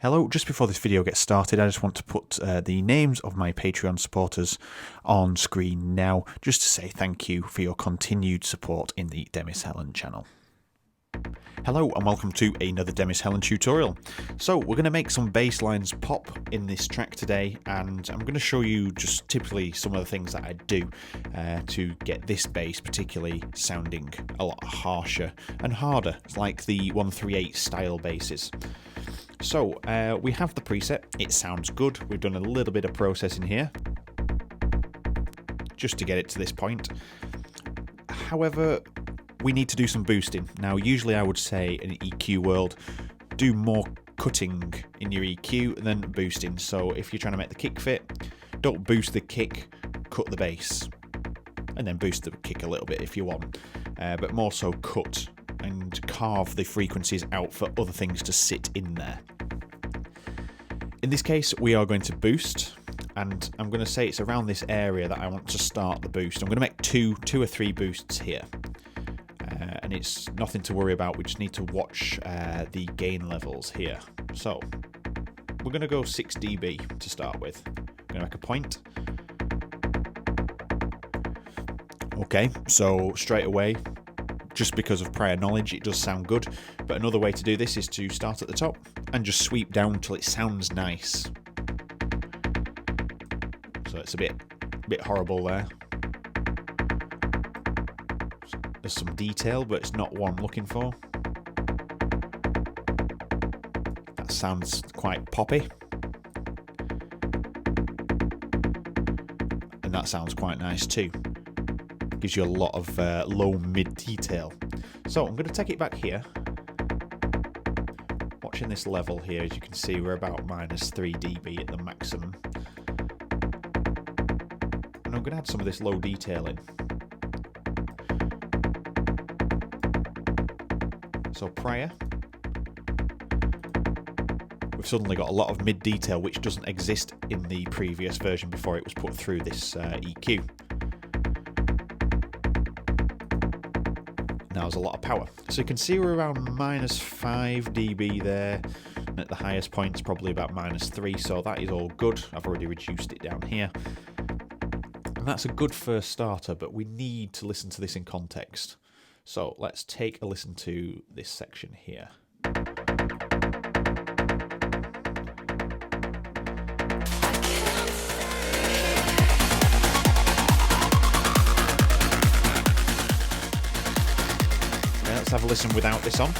Hello, just before this video gets started, I just want to put the names of my Patreon supporters on screen now, just to say thank you for your continued support in the Demis Hellen channel. Hello and welcome to another Demis Hellen tutorial. So we're going to make some bass lines pop in this track today, and I'm going to show you just typically some of the things that I do to get this bass particularly sounding a lot harsher and harder, like the 138 style basses. So we have the preset, it sounds good, we've done a little bit of processing here just to get it to this point. However, we need to do some boosting. Now usually I would say in EQ world, do more cutting in your EQ than boosting. So if you're trying to make the kick fit, don't boost the kick, cut the bass, and then boost the kick a little bit if you want, but more so cut and carve the frequencies out for other things to sit in there. In this case, we are going to boost, and I'm going to say it's around this area that I want to start the boost. I'm going to make two or three boosts here, and it's nothing to worry about. We just need to watch the gain levels here. So we're going to go 6 dB to start with. I'm going to make a point. Okay, so straight away, just because of prior knowledge, it does sound good, but another way to do this is to start at the top and just sweep down till it sounds nice. So it's a bit horrible there. There's some detail, but it's not what I'm looking for. That sounds quite poppy. And that sounds quite nice too. Gives you a lot of low mid detail. So I'm going to take it back here. Watching this level here, as you can see, we're about -3 dB at the maximum. And I'm going to add some of this low detail in. So prior, we've suddenly got a lot of mid detail which doesn't exist in the previous version before it was put through this EQ. Now there's a lot of power. So you can see we're around -5 dB there, and at the highest point it's probably about -3, so that is all good. I've already reduced it down here. And that's a good first starter, but we need to listen to this in context. So let's take a listen to this section here. Let's have a listen without this on.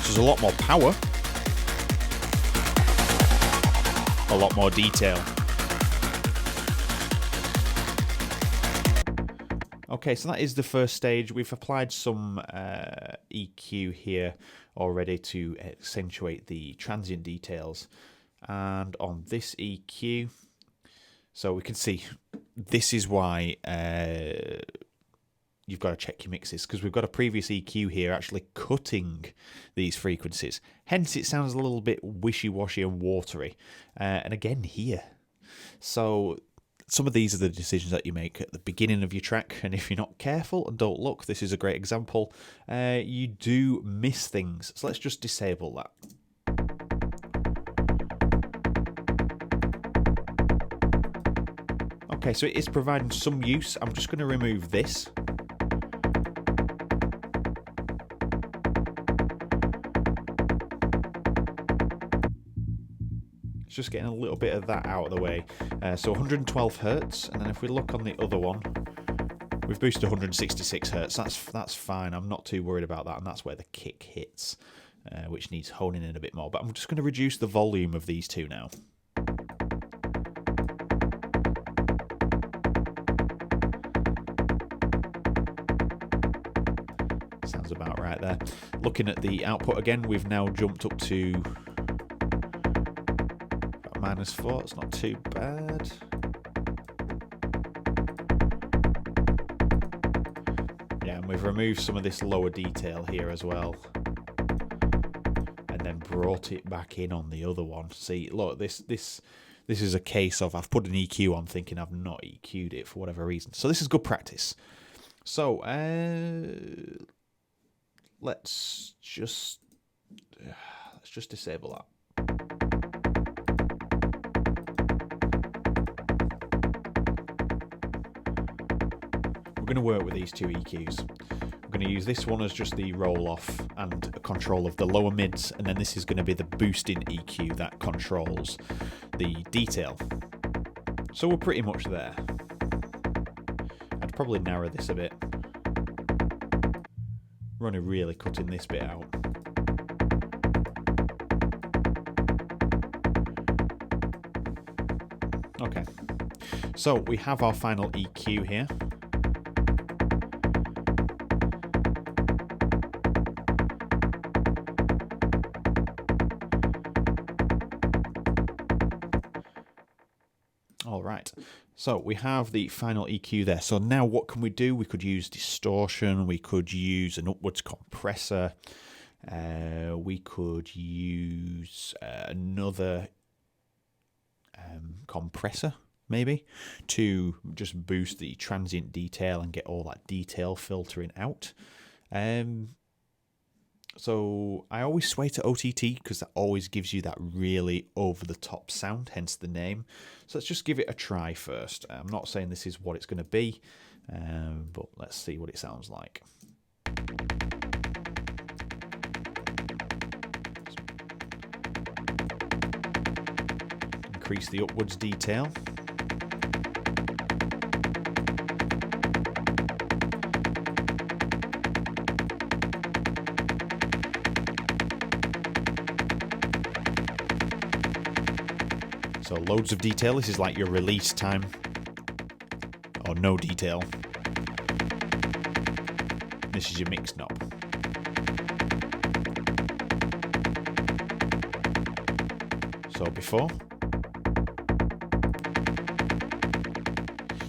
There's a lot more power. A lot more detail. Okay, so that is the first stage. We've applied some EQ here already to accentuate the transient details. And on this EQ, so we can see this is why you've got to check your mixes, because we've got a previous EQ here actually cutting these frequencies. Hence, it sounds a little bit wishy-washy and watery. And again here. So some of these are the decisions that you make at the beginning of your track, and if you're not careful and don't look, this is a great example, you do miss things. So let's just disable that. Okay, so it is providing some use. I'm just going to remove this. Just getting a little bit of that out of the way. So 112 hertz, and then if we look on the other one, we've boosted 166 hertz. That's fine. I'm not too worried about that, and that's where the kick hits, which needs honing in a bit more. But I'm just going to reduce the volume of these two now. Sounds about right there. Looking at the output again, we've now jumped up to -4, it's not too bad. Yeah, and we've removed some of this lower detail here as well. And then brought it back in on the other one. See, look, this is a case of I've put an EQ on thinking I've not EQ'd it for whatever reason. So this is good practice. So let's just disable that. We're going to work with these two EQs. We're going to use this one as just the roll off and a control of the lower mids, and then this is going to be the boosting EQ that controls the detail. So we're pretty much there. I'd probably narrow this a bit. We're only really cutting this bit out. Okay, so we have our final EQ here. All right, so we have the final EQ there. So now what can we do? We could use distortion, we could use an upwards compressor, we could use another compressor maybe to just boost the transient detail and get all that detail filtering out. So I always sway to OTT because that always gives you that really over-the-top sound, hence the name. So let's just give it a try first. I'm not saying this is what it's going to be, but let's see what it sounds like. Increase the upwards detail. So loads of detail. This is like your release time, or no detail. This is your mix knob. So before.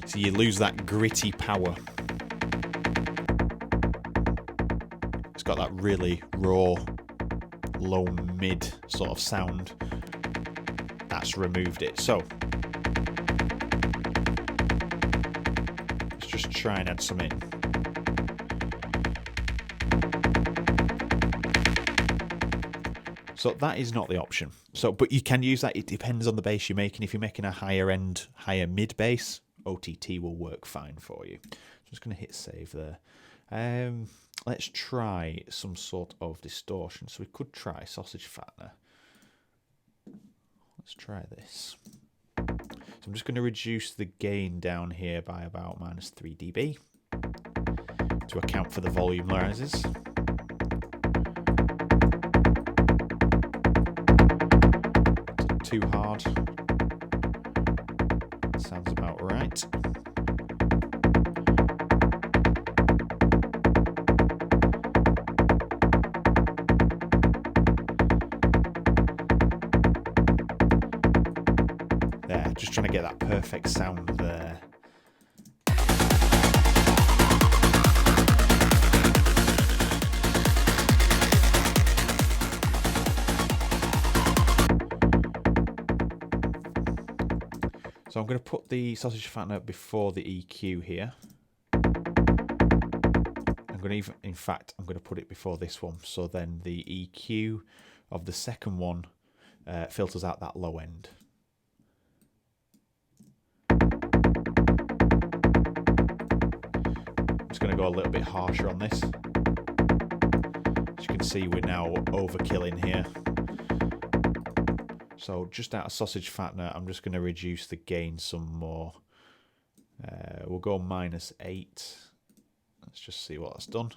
So you lose that gritty power. It's got that really raw, low mid sort of sound. That's removed it. So let's just try and add some in. So that is not the option. So, but you can use that. It depends on the bass you're making. If you're making a higher end, higher mid bass, OTT will work fine for you. Just going to hit save there. Let's try some sort of distortion. So we could try sausage fattener. Let's try this. So I'm just going to reduce the gain down here by about -3 dB to account for the volume rises. Not too hard. Sounds about right. Just trying to get that perfect sound there. So I'm going to put the sausage fattener before the EQ here. I'm going to in fact, I'm going to put it before this one. So then the EQ of the second one filters out that low end. Going to go a little bit harsher on this. As you can see, we're now overkilling here. So just out of sausage fattener, I'm just going to reduce the gain some more. We'll go -8. Let's just see what that's done.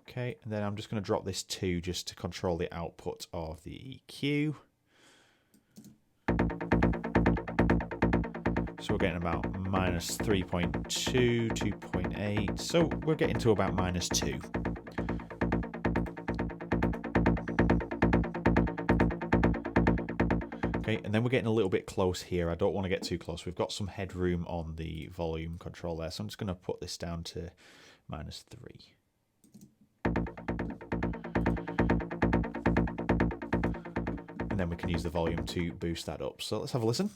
Okay, and then I'm just going to drop this 2 just to control the output of the EQ. So we're getting about -3.2, 2.8. So we're getting to about -2. Okay, and then we're getting a little bit close here. I don't want to get too close. We've got some headroom on the volume control there. So I'm just going to put this down to -3. And then we can use the volume to boost that up. So let's have a listen.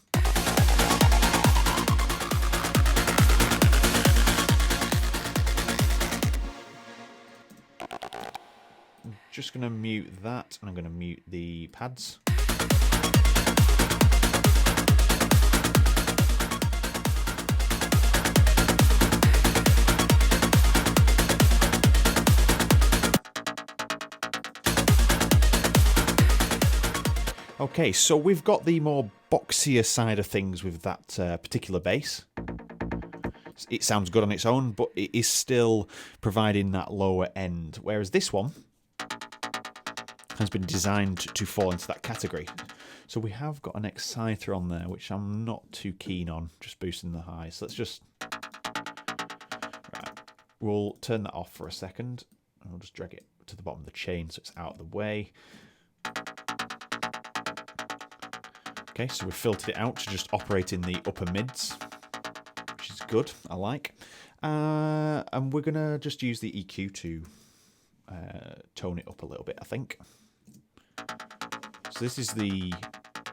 just going to mute that, and I'm going to mute the pads. Okay, so we've got the more boxier side of things with that particular bass. It sounds good on its own, but it is still providing that lower end, whereas this one has been designed to fall into that category. So we have got an exciter on there, which I'm not too keen on, just boosting the high. So let's just... Right, we'll turn that off for a second, and we'll just drag it to the bottom of the chain so it's out of the way. Okay, so we've filtered it out to just operate in the upper mids, which is good, I like. And we're going to just use the EQ to tone it up a little bit, I think. So this is the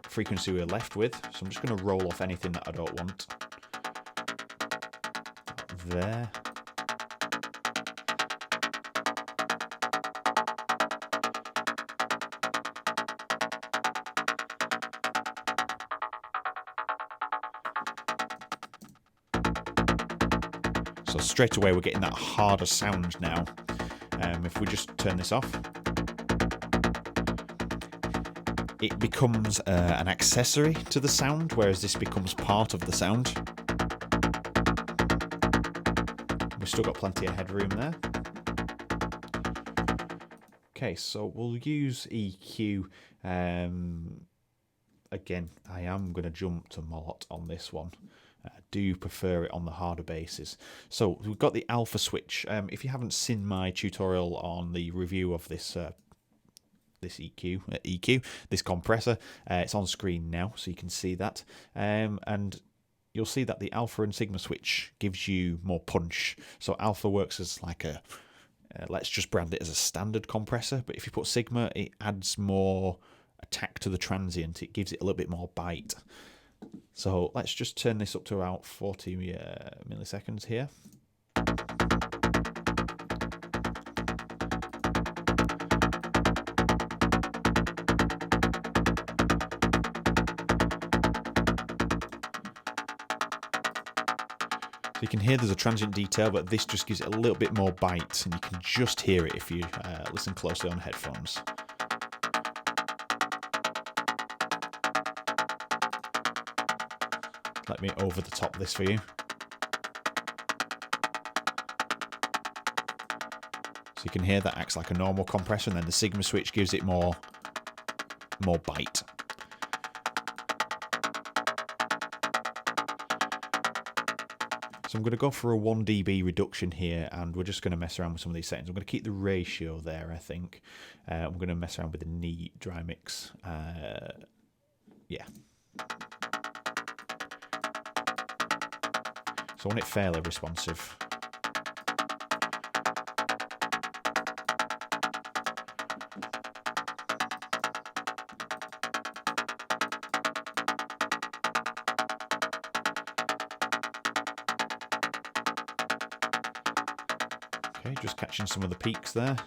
frequency we're left with, so I'm just going to roll off anything that I don't want. There. So straight away we're getting that harder sound now. If we just turn this off, it becomes an accessory to the sound, whereas this becomes part of the sound. We've still got plenty of headroom there. Okay, so we'll use EQ. Again, I am going to jump to Molot on this one. I do prefer it on the harder basses. So we've got the alpha switch. If you haven't seen my tutorial on the review of this this EQ, this compressor, it's on screen now, so you can see that. And you'll see that the alpha and sigma switch gives you more punch. So alpha works as like a, let's just brand it as a standard compressor, but if you put sigma, it adds more attack to the transient. It gives it a little bit more bite. So let's just turn this up to about 40 milliseconds here. So you can hear there's a transient detail, but this just gives it a little bit more bite, and you can just hear it if you listen closely on headphones. Let me over the top this for you. So you can hear that acts like a normal compressor, and then the sigma switch gives it more bite. So I'm going to go for a 1 dB reduction here, and we're just going to mess around with some of these settings. I'm going to keep the ratio there, I think. I'm going to mess around with the knee dry mix. Yeah. So I want it fairly responsive. Okay, just catching some of the peaks there.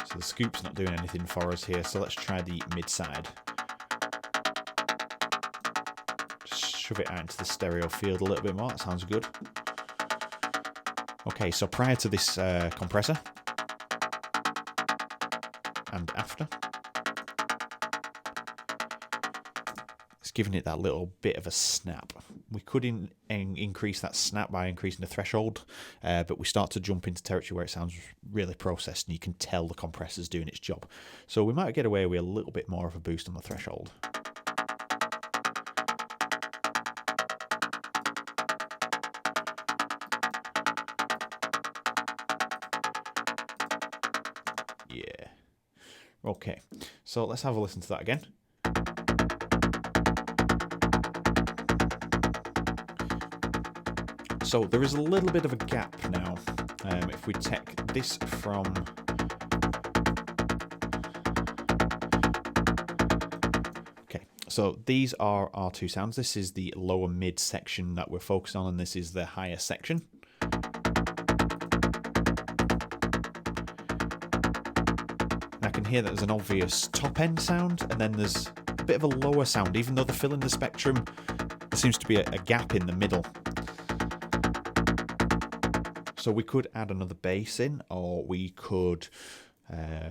So the scoop's not doing anything for us here, so let's try the mid side. Shove it out into the stereo field a little bit more. That sounds good. Okay, so prior to this compressor and after, it's giving it that little bit of a snap. We could increase that snap by increasing the threshold, but we start to jump into territory where it sounds really processed, and you can tell the compressor's doing its job. So we might get away with a little bit more of a boost on the threshold. Yeah. Okay, so let's have a listen to that again. So there is a little bit of a gap now. If we take this from... Okay, so these are our two sounds. This is the lower mid section that we're focused on, and this is the higher section. can hear that there's an obvious top end sound, and then there's a bit of a lower sound. Even though they're filling the spectrum, there seems to be a gap in the middle. So we could add another bass in, or we could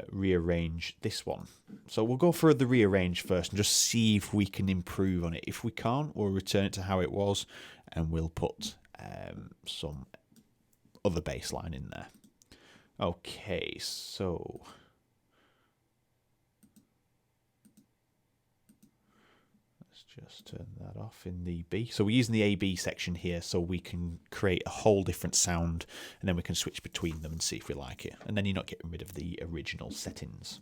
rearrange this one. So we'll go for the rearrange first and just see if we can improve on it. If we can't, we'll return it to how it was, and we'll put some other bass line in there. Okay, so let's just turn that off in the B. So we're using the A-B section here so we can create a whole different sound, and then we can switch between them and see if we like it. And then you're not getting rid of the original settings.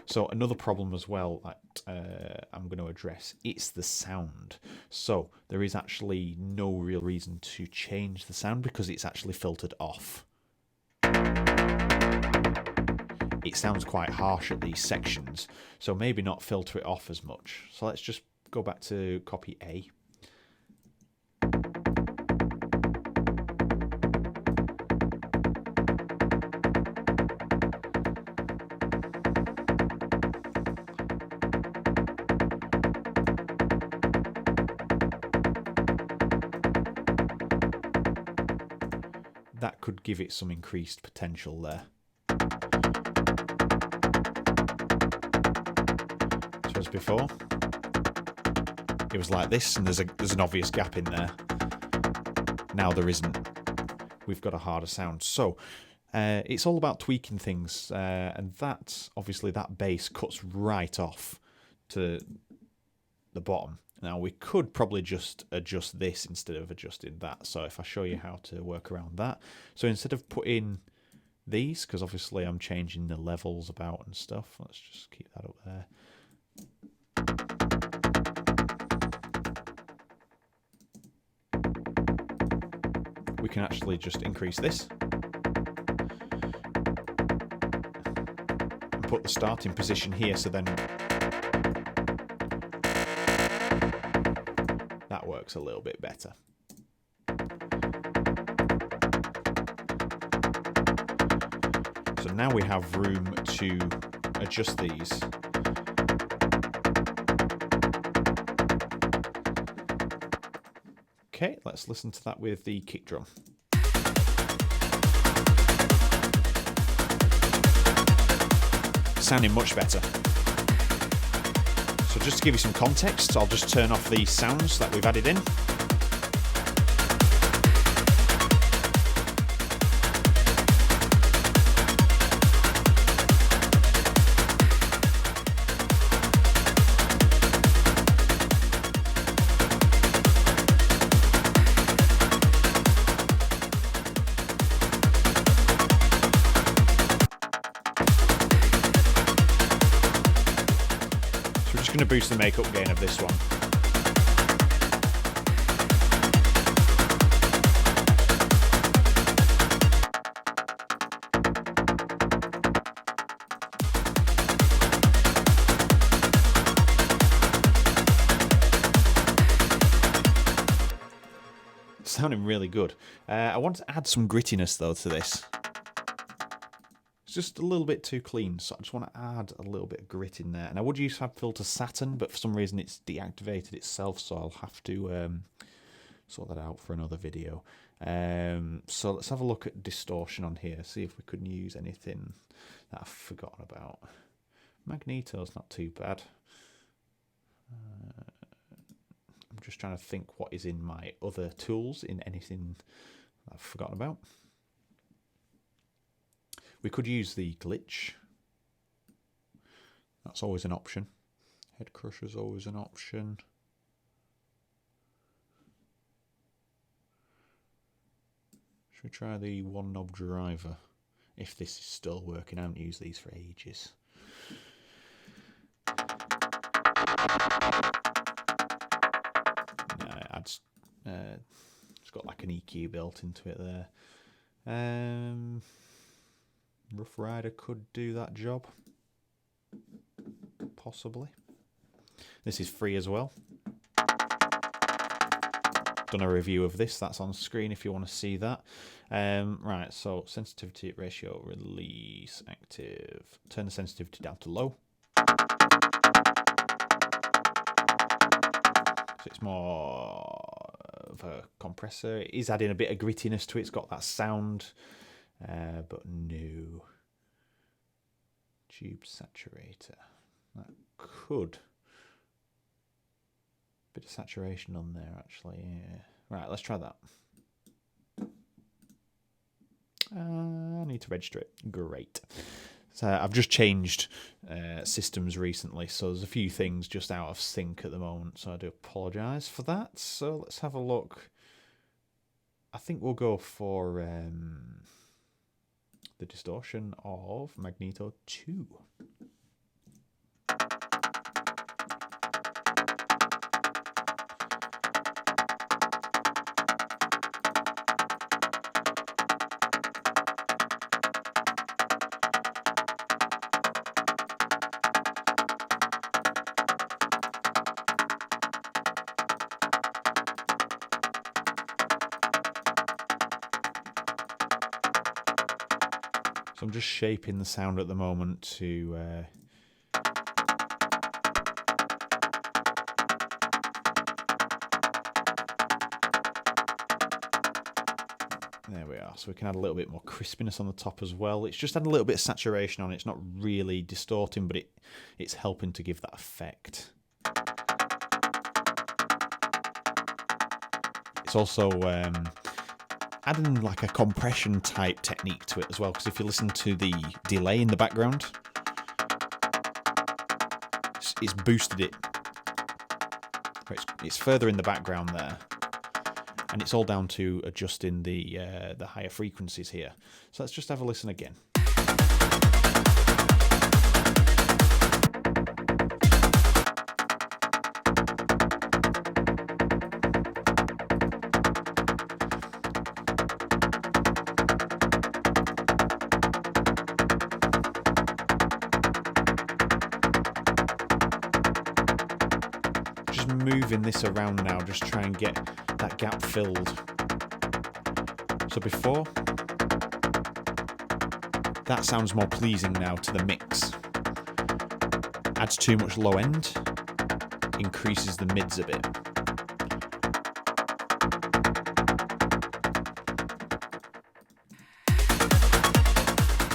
So another problem as well that I'm going to address, it's the sound. So there is actually no real reason to change the sound because it's actually filtered off. It sounds quite harsh at these sections, so maybe not filter it off as much. So let's just go back to copy A. That could give it some increased potential there. So as before, it was like this, and there's an obvious gap in there. Now there isn't. We've got a harder sound. So it's all about tweaking things, and that obviously that bass cuts right off to the bottom. Now we could probably just adjust this instead of adjusting that. So if I show you how to work around that. So instead of putting these, because obviously I'm changing the levels about and stuff, let's just keep that up there. We can actually just increase this and put the starting position here, so then that works a little bit better. So now we have room to adjust these. Okay, let's listen to that with the kick drum. Sounding much better. So just to give you some context, I'll just turn off the sounds that we've added in. Going to boost the makeup gain of this one. Sounding really good. I want to add some grittiness though to this. It's just a little bit too clean, so I just want to add a little bit of grit in there. And I would use FabFilter Saturn, but for some reason it's deactivated itself, so I'll have to sort that out for another video. So let's have a look at distortion on here, see if we could use anything that I've forgotten about. Magneto's not too bad. I'm just trying to think what is in my other tools, in anything I've forgotten about. We could use the glitch. That's always an option. Head crusher's always an option. Should we try the one knob driver? If this is still working, I haven't used these for ages. No, it's got like an EQ built into it there. Rough Rider could do that job, possibly. This is free as well. done a review of this. That's on screen if you want to see that. Right, so sensitivity ratio, release, active. Turn the sensitivity down to low. So it's more of a compressor. It is adding a bit of grittiness to it. It's got that sound, but no. Tube saturator. That could. Bit of saturation on there, actually. Yeah. Right, let's try that. I need to register it. Great. So I've just changed systems recently, so there's a few things just out of sync at the moment, so I do apologise for that. So let's have a look. I think we'll go for the distortion of Magneto 2. So I'm just shaping the sound at the moment to there we are. So we can add a little bit more crispiness on the top as well. It's just had a little bit of saturation on it. It's not really distorting, but it's helping to give that effect. It's also adding like a compression type technique to it as well, because if you listen to the delay in the background, it's boosted it. It's further in the background there, and it's all down to adjusting the higher frequencies here. So let's just have a listen again. Moving this around now, just try and get that gap filled. So before, that sounds more pleasing now to the mix. Adds too much low end, increases the mids a bit.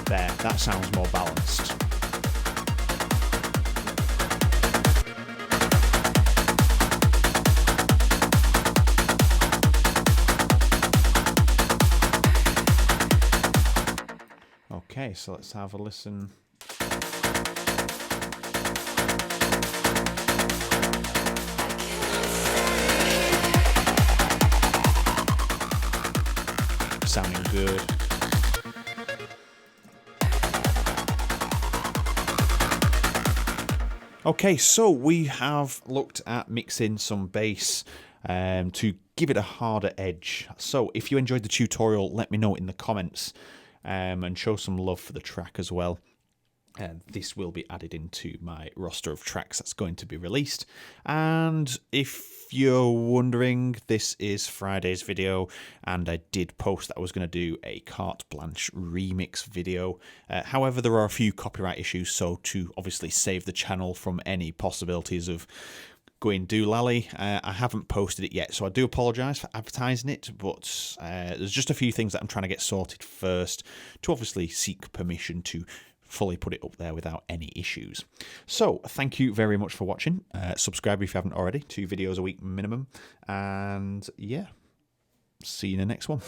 There, that sounds more balanced. Okay, so let's have a listen. Sounding good. Okay, so we have looked at mixing some bass to give it a harder edge. So if you enjoyed the tutorial, let me know in the comments. And show some love for the track as well. This will be added into my roster of tracks that's going to be released. And if you're wondering, this is Friday's video, and I did post that I was going to do a Carte Blanche remix video. However, there are a few copyright issues, so to obviously save the channel from any possibilities of going doolally, I haven't posted it yet, so I do apologise for advertising it, but there's just a few things that I'm trying to get sorted first to obviously seek permission to fully put it up there without any issues. So thank you very much for watching. Subscribe if you haven't already, 2 videos a week minimum, and yeah, see you in the next one.